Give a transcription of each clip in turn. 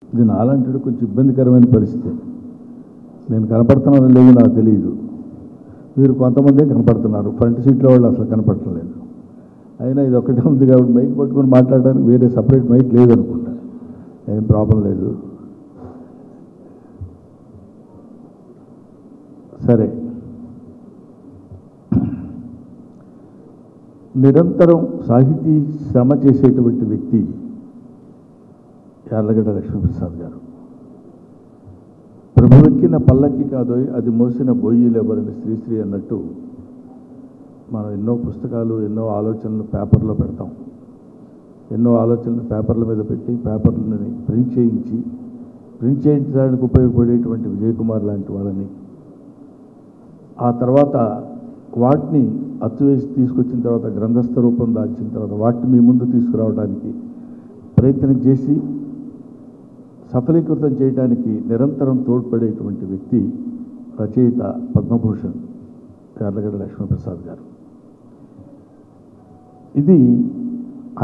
ఇది నాలంటాడు కొంచెం ఇబ్బందికరమైన పరిస్థితి. నేను కనపడుతున్నానో లేదో నాకు తెలియదు. మీరు కొంతమందే కనపడుతున్నారు, ఫ్రంట్ సీట్లో వాళ్ళు అసలు కనపడలేదు. అయినా ఇది ఒక్కటే ఉంది కాబట్టి మైక్ పట్టుకొని మాట్లాడడానికి వేరే సపరేట్ మైక్ లేదనుకుంటా. ఏం ప్రాబ్లం లేదు. సరే, నిరంతరం సాహితీ శ్రమ చేసేటువంటి వ్యక్తి యార్లగడ్డ లక్ష్మీప్రసాద్ గారు. ప్రభువెక్కిన పల్లకి కాదోయ్ అది మోసిన బొయ్యిలెవరని శ్రీశ్రీ అన్నట్టు మనం ఎన్నో పుస్తకాలు, ఎన్నో ఆలోచనలు పేపర్లో పెడతాం. ఎన్నో ఆలోచనలు పేపర్ల మీద పెట్టి పేపర్లని ప్రింట్ చేయించడానికి ఉపయోగపడేటువంటి విజయ్ కుమార్ లాంటి వాళ్ళని, ఆ తర్వాత వాటిని అచ్చువేసి తీసుకొచ్చిన తర్వాత గ్రంథస్థ రూపం దాల్చిన తర్వాత వాటిని మీ ముందు తీసుకురావడానికి ప్రయత్నం చేసి సఫలీకృతం చేయడానికి నిరంతరం తోడ్పడేటువంటి వ్యక్తి రచయిత పద్మభూషణ్ యార్లగడ్డ లక్ష్మీప్రసాద్ గారు. ఇది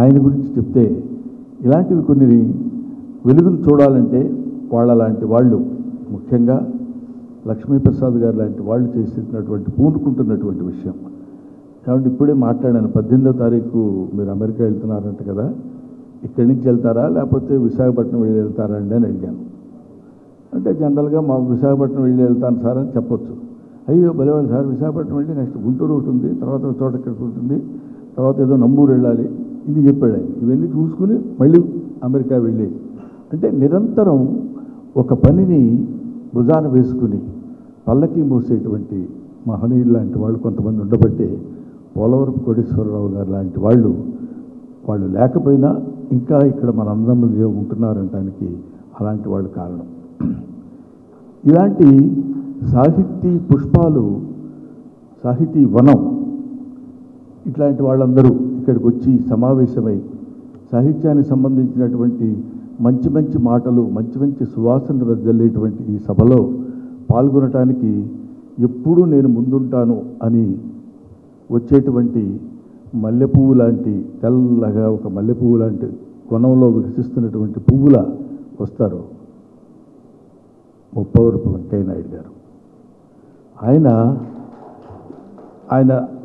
ఆయన గురించి చెప్తే ఇలాంటివి కొన్ని వెలుగును చూడాలంటే వాళ్ళలాంటి వాళ్ళు, ముఖ్యంగా లక్ష్మీప్రసాద్ గారు లాంటి వాళ్ళు చేసేటటువంటి పూనుకుంటున్నటువంటి విషయం. కాబట్టి ఇప్పుడే మాట్లాడాను, 18వ తారీఖు మీరు అమెరికా వెళ్తున్నారంట కదా, ఇక్కడి నుంచి వెళ్తారా లేకపోతే విశాఖపట్నం వెళ్ళి వెళ్తారా అండి అని అడిగాను. అంటే జనరల్గా మా విశాఖపట్నం వెళ్ళి వెళ్తాను సార్ అని చెప్పొచ్చు. అయ్యో బలివాడు సార్, విశాఖపట్నం వెళ్ళి నెక్స్ట్ గుంటూరు ఒకటి ఉంది, తర్వాత చోట ఎక్కడికి ఉంటుంది, తర్వాత ఏదో నంబూరు వెళ్ళాలి, ఇది చెప్పాడు ఆయన. ఇవన్నీ చూసుకుని మళ్ళీ అమెరికా వెళ్ళి, అంటే నిరంతరం ఒక పనిని భుజాన వేసుకుని పల్లకి మోసేటువంటి మహనీయులు లాంటి వాళ్ళు కొంతమంది ఉండబట్టే పోలవరపు కోటేశ్వరరావు గారు లాంటి వాళ్ళు లేకపోయినా ఇంకా ఇక్కడ మన అందరూ ఉంటున్నారంటానికి అలాంటి వాళ్ళు కారణం. ఇలాంటి సాహితీ పుష్పాలు, సాహితీ వనం, ఇట్లాంటి వాళ్ళందరూ ఇక్కడికి వచ్చి సమావేశమై సాహిత్యానికి సంబంధించినటువంటి మంచి మంచి మాటలు, మంచి మంచి సువాసన వెదజల్లేటువంటి ఈ సభలో పాల్గొనటానికి ఎప్పుడూ నేను ముందుంటాను అని వచ్చేటువంటి మల్లెపువ్వు లాంటి, తెల్లగా ఒక మల్లెపువ్వు లాంటి కొనంలో వికసిస్తున్నటువంటి పువ్వుల వస్తారు ముప్పవరపు వెంకయ్య నాయుడు గారు.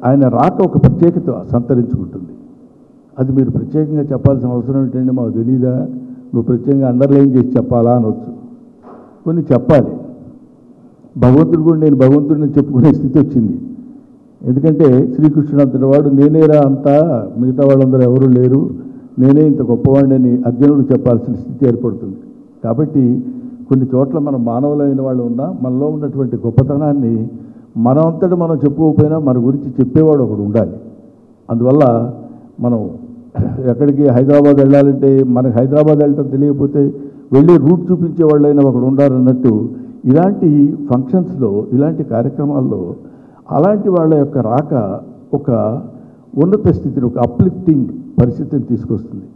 ఆయన రాక ఒక ప్రత్యేకత సంతరించుకుంటుంది. అది మీరు ప్రత్యేకంగా చెప్పాల్సిన అవసరం ఏంటంటే మాకు తెలీదా, నువ్వు ప్రత్యేకంగా అండర్లైన్ చేసి చెప్పాలా అనవచ్చు. కొన్ని చెప్పాలి. భగవంతుడు కూడా నేను భగవంతుడిని చెప్పుకునే స్థితి వచ్చింది. ఎందుకంటే శ్రీకృష్ణుడు అంతటి వాడు, నేనేరా అంతా, మిగతా వాళ్ళందరూ ఎవరూ లేరు, నేనే ఇంత గొప్పవాడిని అర్జునుడు చెప్పాల్సిన స్థితి ఏర్పడుతుంది. కాబట్టి కొన్ని చోట్ల మనం మానవులైన వాళ్ళు ఉన్నా మనలో ఉన్నటువంటి గొప్పతనాన్ని మనం అంతటా మనం చెప్పుకోకపోయినా మన గురించి చెప్పేవాడు ఒకడు ఉండాలి. అందువల్ల మనం ఎక్కడికి హైదరాబాద్ వెళ్ళాలంటే మనకి హైదరాబాద్ వెళ్ళటం తెలియకపోతే వెళ్ళి రూట్ చూపించే వాళ్ళైనా ఒకడు ఉండాలన్నట్టు ఇలాంటి ఫంక్షన్స్లో, ఇలాంటి కార్యక్రమాల్లో అలాంటి వాళ్ళ యొక్క రాక ఒక ఉన్నత స్థితిని, ఒక అప్లిఫ్టింగ్ పరిస్థితిని తీసుకొస్తుంది.